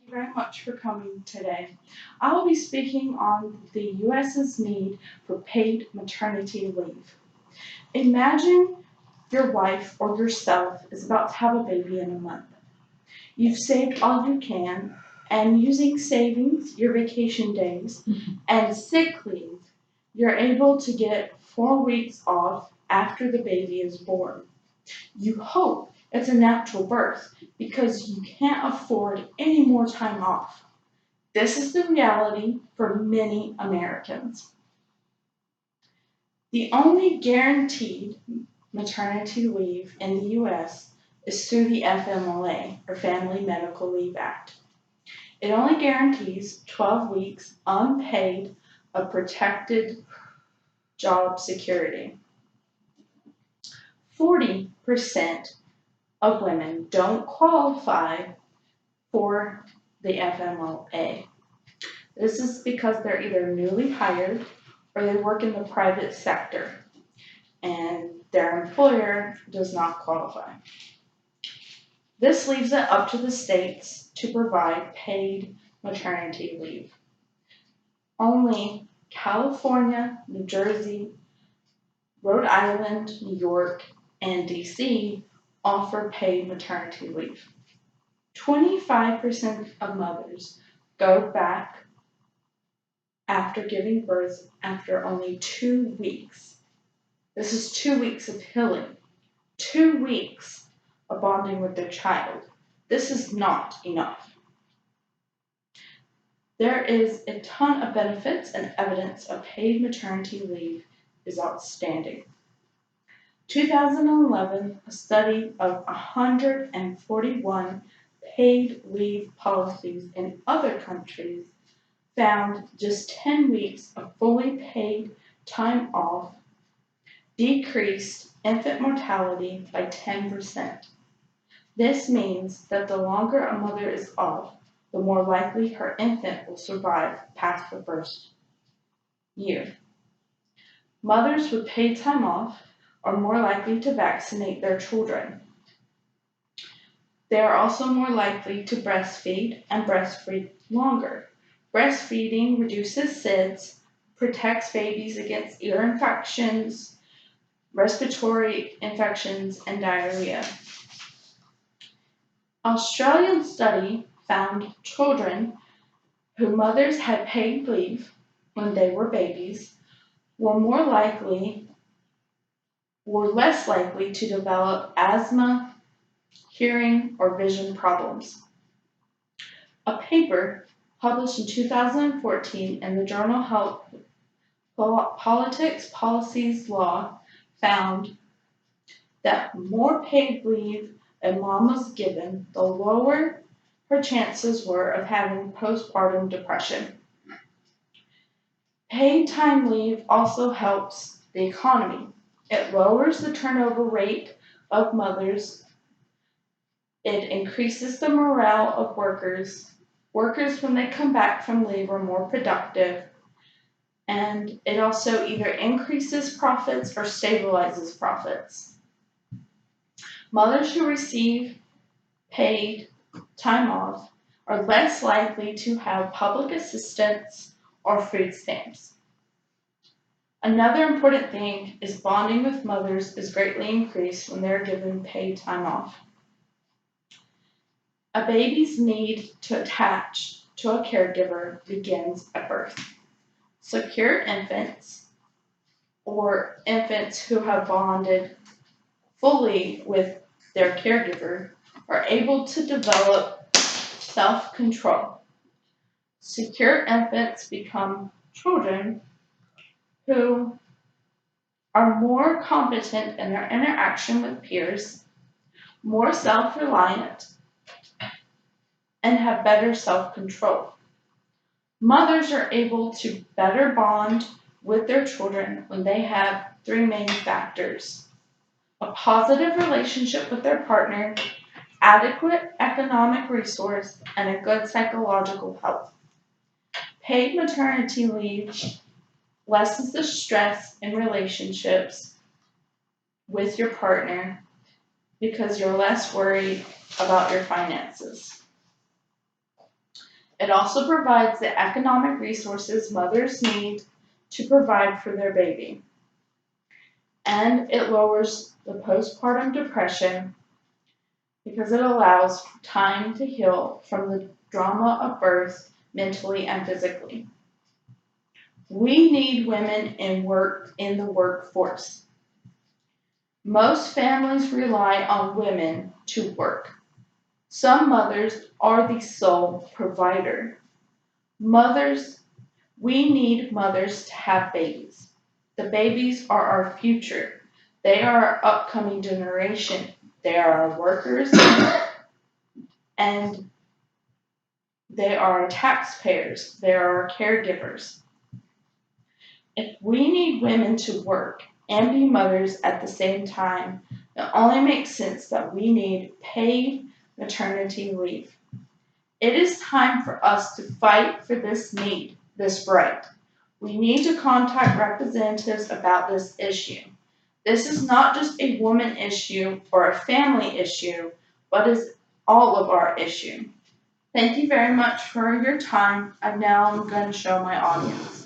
you very much for coming today. I will be speaking on the US's need for paid maternity leave. Imagine your wife or yourself is about to have a baby in a month. You've saved all you can, and using savings, your vacation days, and sick leave, you're able to get 4 weeks off after the baby is born. You hope it's a natural birth because you can't afford any more time off. This is the reality for many Americans. The only guaranteed maternity leave in the US is through the FMLA, or Family Medical Leave Act. It only guarantees 12 weeks unpaid of protected job security. 40% of women don't qualify for the FMLA. This is because they're either newly hired or they work in the private sector and their employer does not qualify. This leaves it up to the states to provide paid maternity leave. Only California, New Jersey, Rhode Island, New York, and DC offer paid maternity leave. 25% of mothers go back after giving birth after only 2 weeks. This is 2 weeks of healing, 2 weeks of bonding with their child. This is not enough. There is a ton of benefits, and evidence of paid maternity leave is outstanding. 2011, a study of 141 paid leave policies in other countries found just 10 weeks of fully paid time off decreased infant mortality by 10%. This means that the longer a mother is off, the more likely her infant will survive past the first year. Mothers with paid time off are more likely to vaccinate their children. They are also more likely to breastfeed and breastfeed longer. Breastfeeding reduces SIDS, protects babies against ear infections, respiratory infections, and diarrhea. Australian study found children whose mothers had paid leave when they were babies were less likely to develop asthma, hearing, or vision problems. A paper published in 2014 in the journal Health Politics, Policies, Law found that more paid leave a mom was given, the lower her chances were of having postpartum depression. Paid time leave also helps the economy. It lowers the turnover rate of mothers. It increases the morale of workers. Workers, when they come back from leave, are more productive. And it also either increases profits or stabilizes profits. Mothers who receive paid time off are less likely to have public assistance or food stamps. Another important thing is bonding with mothers is greatly increased when they're given paid time off. A baby's need to attach to a caregiver begins at birth. Secure infants, or infants who have bonded fully with their caregiver, are able to develop self-control. Secure infants become children who are more competent in their interaction with peers, more self-reliant, and have better self-control. Mothers are able to better bond with their children when they have three main factors: a positive relationship with their partner, adequate economic resource, and a good psychological health. Paid maternity leave lessens the stress in relationships with your partner because you're less worried about your finances. It also provides the economic resources mothers need to provide for their baby. And it lowers the postpartum depression because it allows time to heal from the drama of birth mentally and physically. We need women in the workforce. Most families rely on women to work. Some mothers are the sole provider. Mothers, we need mothers to have babies. The babies are our future. They are our upcoming generation. They are our workers and they are our taxpayers. They are our caregivers. If we need women to work and be mothers at the same time, it only makes sense that we need paid maternity leave. It is time for us to fight for this need, this right. We need to contact representatives about this issue. This is not just a woman issue or a family issue, but is all of our issue. Thank you very much for your time. And now I'm going to show my audience.